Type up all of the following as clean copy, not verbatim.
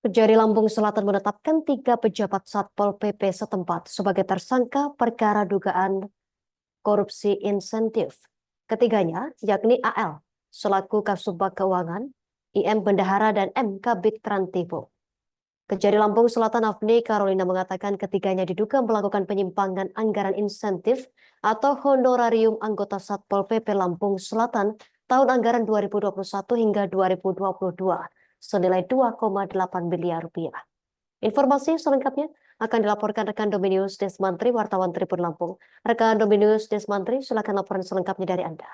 Kejari Lampung Selatan menetapkan 3 pejabat Satpol PP setempat sebagai tersangka perkara dugaan korupsi insentif. Ketiganya, yakni AL, selaku Kasubag Keuangan, IM Bendahara, dan M Kabid Trantibo. Kejari Lampung Selatan Afni Carolina mengatakan ketiganya diduga melakukan penyimpangan anggaran insentif atau honorarium anggota Satpol PP Lampung Selatan tahun anggaran 2021 hingga 2022 senilai 2,8 miliar rupiah. Informasi selengkapnya akan dilaporkan rekan Dominius Desmantri, wartawan Tribun Lampung. Rekan Dominius Desmantri, silakan laporan selengkapnya dari Anda.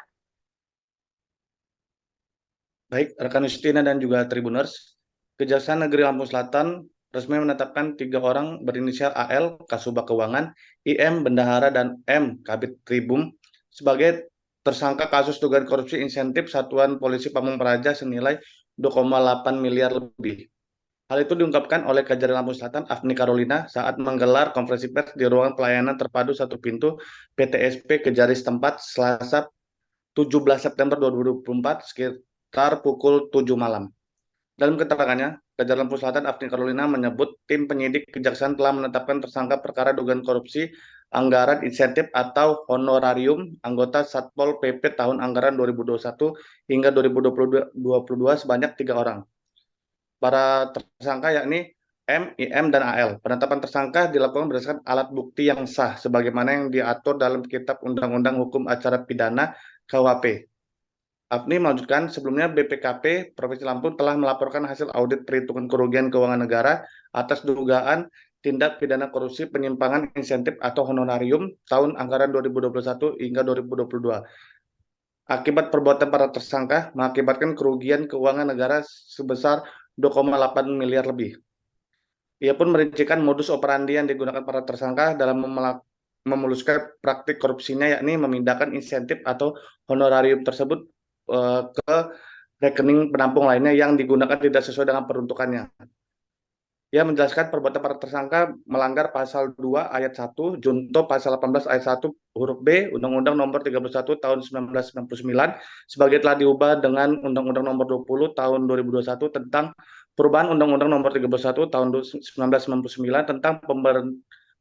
Baik, rekan Justina dan juga Tribuners, Kejaksaan Negeri Lampung Selatan resmi menetapkan 3 orang berinisial AL, Kasubag Keuangan, IM Bendahara, dan M Kabid Tribum sebagai tersangka kasus dugaan korupsi insentif Satuan Polisi Pamung Praja senilai 2,8 miliar lebih. Hal itu diungkapkan oleh Kejari Lampung Selatan Afni Carolina saat menggelar konferensi pers di ruangan pelayanan terpadu satu pintu PTSP Kejari setempat Selasa 17 September 2024 sekitar pukul 7 malam. Dalam keterangannya, Kejari Lampung Selatan Afni Carolina menyebut tim penyidik kejaksaan telah menetapkan tersangka perkara dugaan korupsi anggaran insentif atau honorarium anggota Satpol PP tahun anggaran 2021 hingga 2022 sebanyak 3 orang. Para tersangka yakni M, IM, dan AL. Penetapan tersangka dilakukan berdasarkan alat bukti yang sah sebagaimana yang diatur dalam Kitab Undang-Undang Hukum Acara Pidana KUHP. Afni melanjutkan, sebelumnya BPKP Provinsi Lampung telah melaporkan hasil audit perhitungan kerugian keuangan negara atas dugaan tindak pidana korupsi penyimpangan insentif atau honorarium tahun anggaran 2021 hingga 2022. Akibat perbuatan para tersangka mengakibatkan kerugian keuangan negara sebesar 2,8 miliar lebih. Ia pun merincikan modus operandi yang digunakan para tersangka dalam memuluskan praktik korupsinya, yakni memindahkan insentif atau honorarium tersebut ke rekening penampung lainnya yang digunakan tidak sesuai dengan peruntukannya. Ia menjelaskan perbuatan para tersangka melanggar pasal 2 ayat 1 junto pasal 18 ayat 1 huruf B Undang-Undang Nomor 31 tahun 1999 sebagai telah diubah dengan Undang-Undang Nomor 20 tahun 2021 tentang perubahan Undang-Undang Nomor 31 tahun 1999 tentang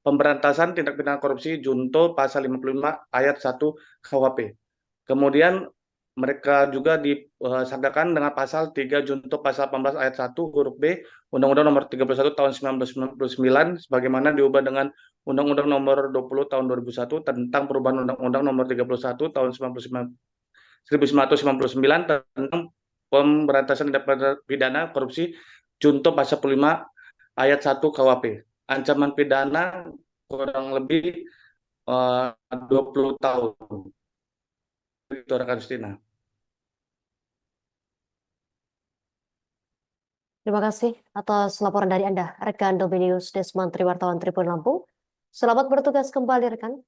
pemberantasan tindak pidana korupsi junto pasal 55 ayat 1 KUHP. Kemudian mereka juga disangkakan dengan pasal 3 junto pasal 18 ayat 1 huruf B Undang-Undang Nomor 31 tahun 1999 sebagaimana diubah dengan Undang-Undang Nomor 20 tahun 2001 tentang perubahan Undang-Undang Nomor 31 tahun 1999 tentang pemberantasan tindak pidana korupsi junto pasal 5 ayat 1 KUHP. Ancaman pidana kurang lebih 20 tahun. Itu rekan Justina. Terima kasih atas laporan dari Anda, rekan Dominius Desmantri, wartawan Tribun Lampung. Selamat bertugas kembali, rekan.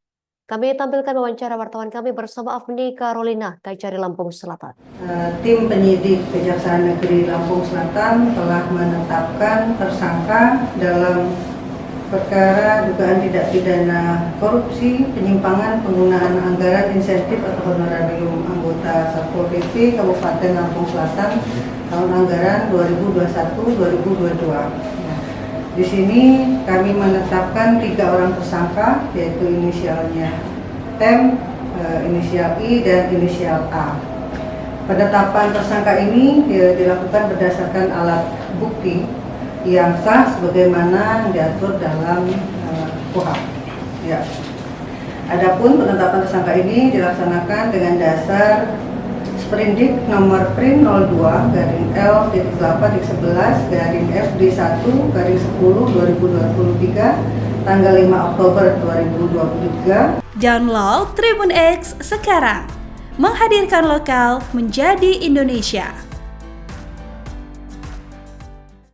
Kami tampilkan wawancara wartawan kami bersama Afni Carolina, Kejari Lampung Selatan. Tim penyidik Kejaksaan Negeri Lampung Selatan telah menetapkan tersangka dalam perkara dugaan tindak pidana korupsi penyimpangan penggunaan anggaran insentif atau honorarium anggota Satpol PP Kabupaten Lampung Selatan tahun anggaran 2021-2022. Di sini kami menetapkan 3 orang tersangka, yaitu inisialnya M, inisial I, dan inisial A. Penetapan tersangka ini dilakukan berdasarkan alat bukti yang sah sebagaimana diatur dalam KUHP. Ya. Adapun penetapan tersangka ini dilaksanakan dengan dasar Sprindik nomor Prim 02-L-8-FD1-10/2023 tanggal 5 Oktober 2023. Download Tribun X sekarang. Menghadirkan lokal menjadi Indonesia.